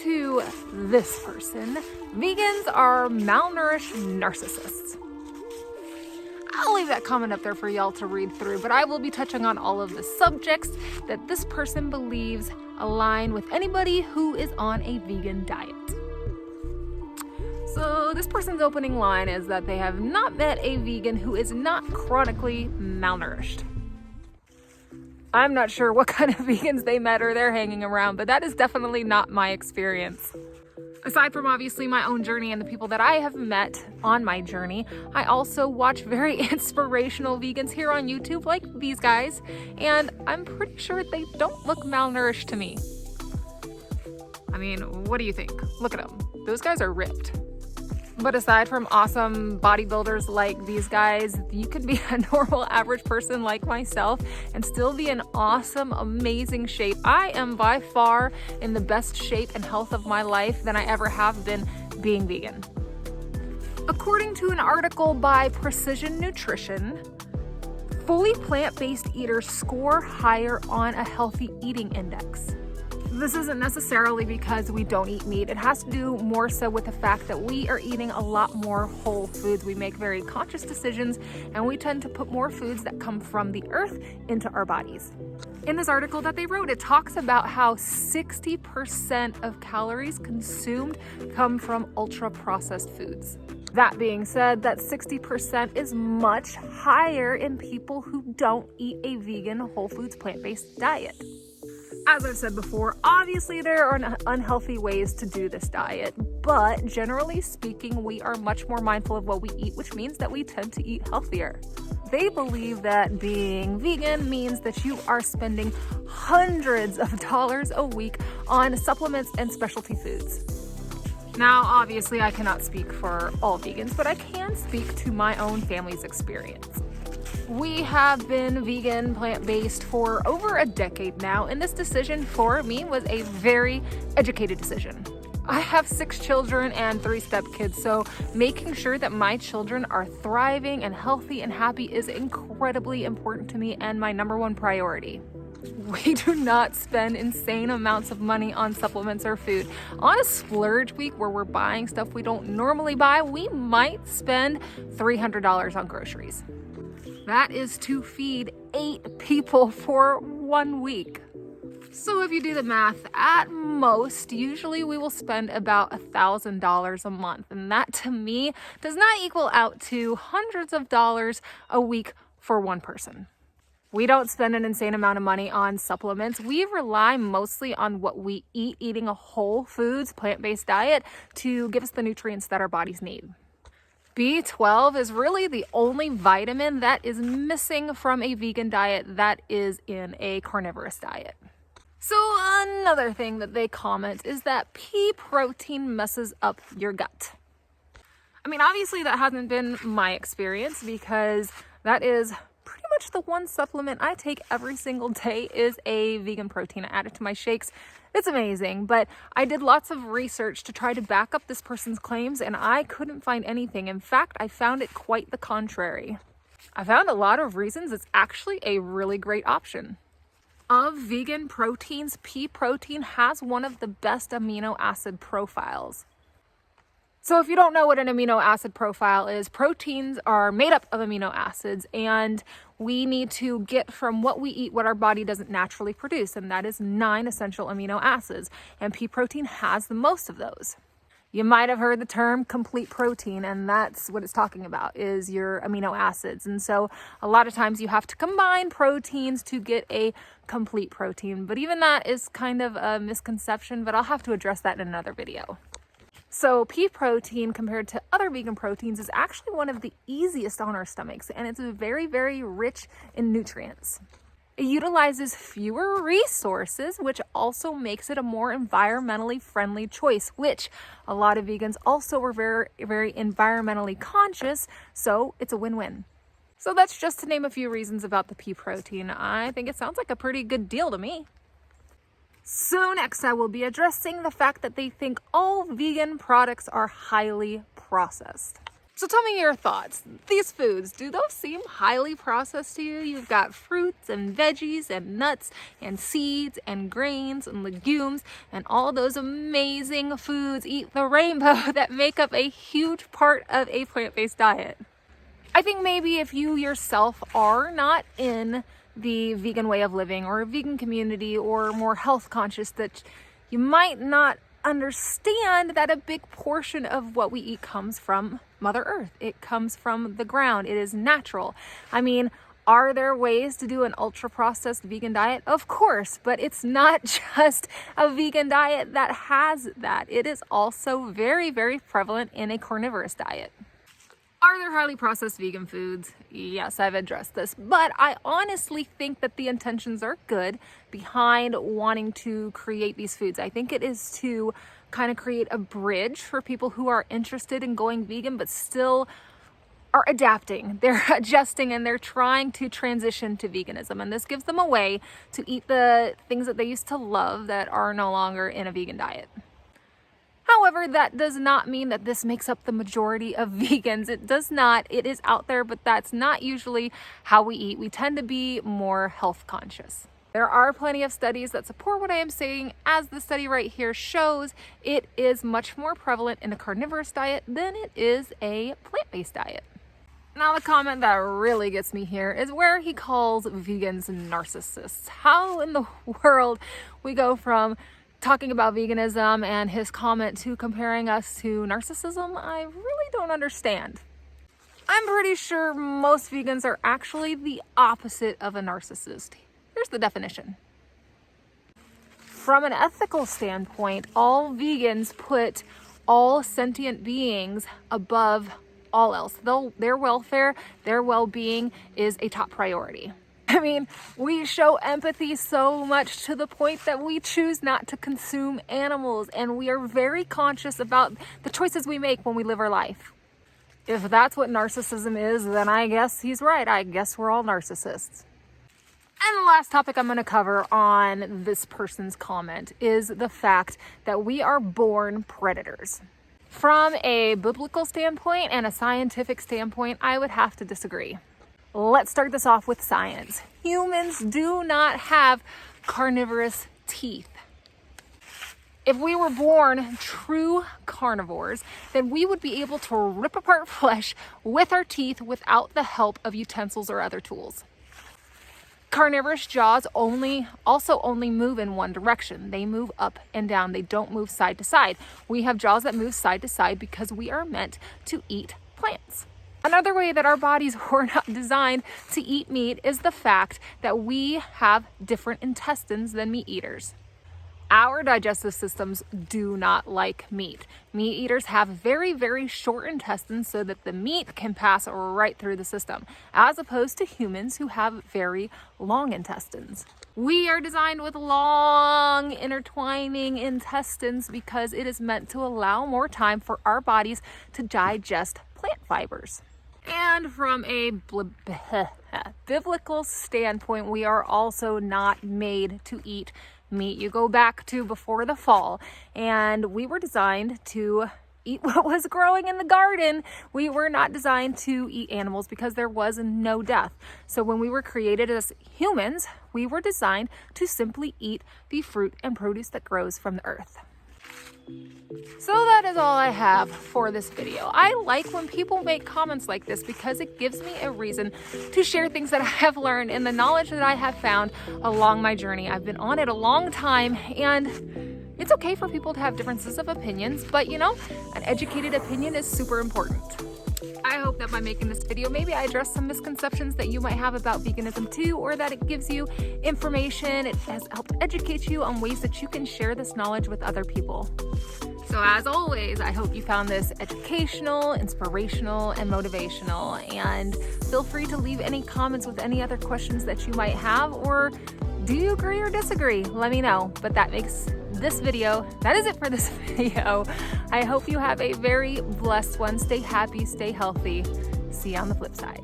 to this person, vegans are malnourished narcissists. I'll leave that comment up there for y'all to read through, but I will be touching on all of the subjects that this person believes align with anybody who is on a vegan diet. So this person's opening line is that they have not met a vegan who is not chronically malnourished. I'm not sure what kind of vegans they met or they're hanging around, but that is definitely not my experience. Aside from obviously my own journey and the people that I have met on my journey, I also watch very inspirational vegans here on YouTube like these guys, and I'm pretty sure they don't look malnourished to me. I mean, what do you think? Look at them. Those guys are ripped. But aside from awesome bodybuilders like these guys, you could be a normal average person like myself and still be in awesome, amazing shape. I am by far in the best shape and health of my life than I ever have been being vegan. According to an article by Precision Nutrition, fully plant-based eaters score higher on a healthy eating index. This isn't necessarily because we don't eat meat. It has to do more so with the fact that we are eating a lot more whole foods. We make very conscious decisions, and we tend to put more foods that come from the earth into our bodies. In this article that they wrote, it talks about how 60% of calories consumed come from ultra-processed foods. That being said, that 60% is much higher in people who don't eat a vegan, whole foods, plant-based diet. As I've said before, obviously there are unhealthy ways to do this diet, but generally speaking, we are much more mindful of what we eat, which means that we tend to eat healthier. They believe that being vegan means that you are spending hundreds of dollars a week on supplements and specialty foods. Now, obviously, I cannot speak for all vegans, but I can speak to my own family's experience. We have been vegan, plant-based for over a decade now, and this decision for me was a very educated decision. I have 6 children and 3 stepkids, so making sure that my children are thriving and healthy and happy is incredibly important to me and my number one priority. We do not spend insane amounts of money on supplements or food. On a splurge week where we're buying stuff we don't normally buy, we might spend $300 on groceries. That is to feed 8 people for 1 week. So if you do the math, at most, usually we will spend about $1,000 a month. And that to me does not equal out to hundreds of dollars a week for one person. We don't spend an insane amount of money on supplements. We rely mostly on what we eat, eating a whole foods, plant-based diet to give us the nutrients that our bodies need. B12 is really the only vitamin that is missing from a vegan diet that is in a carnivorous diet. So another thing that they comment is that pea protein messes up your gut. I mean, obviously that hasn't been my experience because that is pretty much the one supplement I take every single day is a vegan protein. I add it to my shakes. It's amazing, but I did lots of research to try to back up this person's claims and I couldn't find anything. In fact, I found it quite the contrary. I found a lot of reasons it's actually a really great option. Of vegan proteins, pea protein has one of the best amino acid profiles. So if you don't know what an amino acid profile is, proteins are made up of amino acids and we need to get from what we eat what our body doesn't naturally produce, and that is 9 essential amino acids, and pea protein has the most of those. You might have heard the term complete protein, and that's what it's talking about, is your amino acids. And so a lot of times you have to combine proteins to get a complete protein, but even that is kind of a misconception, but I'll have to address that in another video. So pea protein compared to other vegan proteins is actually one of the easiest on our stomachs, and it's very, very rich in nutrients. It utilizes fewer resources, which also makes it a more environmentally friendly choice, which a lot of vegans also are very, very environmentally conscious, so it's a win-win. So that's just to name a few reasons about the pea protein. I think it sounds like a pretty good deal to me. So next I will be addressing the fact that they think all vegan products are highly processed. So tell me your thoughts. These foods, do those seem highly processed to you? You've got fruits and veggies and nuts and seeds and grains and legumes and all those amazing foods, eat the rainbow, that make up a huge part of a plant-based diet. I think maybe if you yourself are not in the vegan way of living or a vegan community or more health conscious, that you might not understand that a big portion of what we eat comes from Mother Earth. It comes from the ground. It is natural. I mean, are there ways to do an ultra processed vegan diet? Of course, but it's not just a vegan diet that has that. It is also very, very prevalent in a carnivorous diet. Are there highly processed vegan foods? Yes, I've addressed this, but I honestly think that the intentions are good behind wanting to create these foods. I think it is to kind of create a bridge for people who are interested in going vegan, but still are adapting. They're adjusting and they're trying to transition to veganism. And this gives them a way to eat the things that they used to love that are no longer in a vegan diet. However, that does not mean that this makes up the majority of vegans. It does not. It is out there, but that's not usually how we eat. We tend to be more health conscious. There are plenty of studies that support what I am saying. As the study right here shows, it is much more prevalent in a carnivorous diet than it is a plant-based diet. Now, the comment that really gets me here is where he calls vegans narcissists. How in the world we go from talking about veganism and his comment to comparing us to narcissism, I really don't understand. I'm pretty sure most vegans are actually the opposite of a narcissist. Here's the definition. From an ethical standpoint, all vegans put all sentient beings above all else. Their welfare, their well-being is a top priority. I mean, we show empathy so much to the point that we choose not to consume animals, and we are very conscious about the choices we make when we live our life. If that's what narcissism is, then I guess he's right. I guess we're all narcissists. And the last topic I'm going to cover on this person's comment is the fact that we are born predators. From a biblical standpoint and a scientific standpoint, I would have to disagree. Let's start this off with science. Humans do not have carnivorous teeth. If we were born true carnivores, then we would be able to rip apart flesh with our teeth without the help of utensils or other tools. Carnivorous jaws also only move in one direction. They move up and down. They don't move side to side. We have jaws that move side to side because we are meant to eat plants. Another way that our bodies were not designed to eat meat is the fact that we have different intestines than meat eaters. Our digestive systems do not like meat. Meat eaters have very, very short intestines so that the meat can pass right through the system, as opposed to humans who have very long intestines. We are designed with long intertwining intestines because it is meant to allow more time for our bodies to digest plant fibers. And from a biblical standpoint, we are also not made to eat meat. You go back to before the fall, and we were designed to eat what was growing in the garden. We were not designed to eat animals because there was no death. So when we were created as humans, we were designed to simply eat the fruit and produce that grows from the earth. So that is all I have for this video. I like when people make comments like this because it gives me a reason to share things that I have learned and the knowledge that I have found along my journey. I've been on it a long time, and it's okay for people to have differences of opinions, but an educated opinion is super important. I hope that by making this video, maybe I address some misconceptions that you might have about veganism too, or that it gives you information. It has helped educate you on ways that you can share this knowledge with other people. So as always, I hope you found this educational, inspirational, and motivational. And feel free to leave any comments with any other questions that you might have, or do you agree or disagree? Let me know. But that is it for this video. I hope you have a very blessed one. Stay happy, stay healthy. See you on the flip side.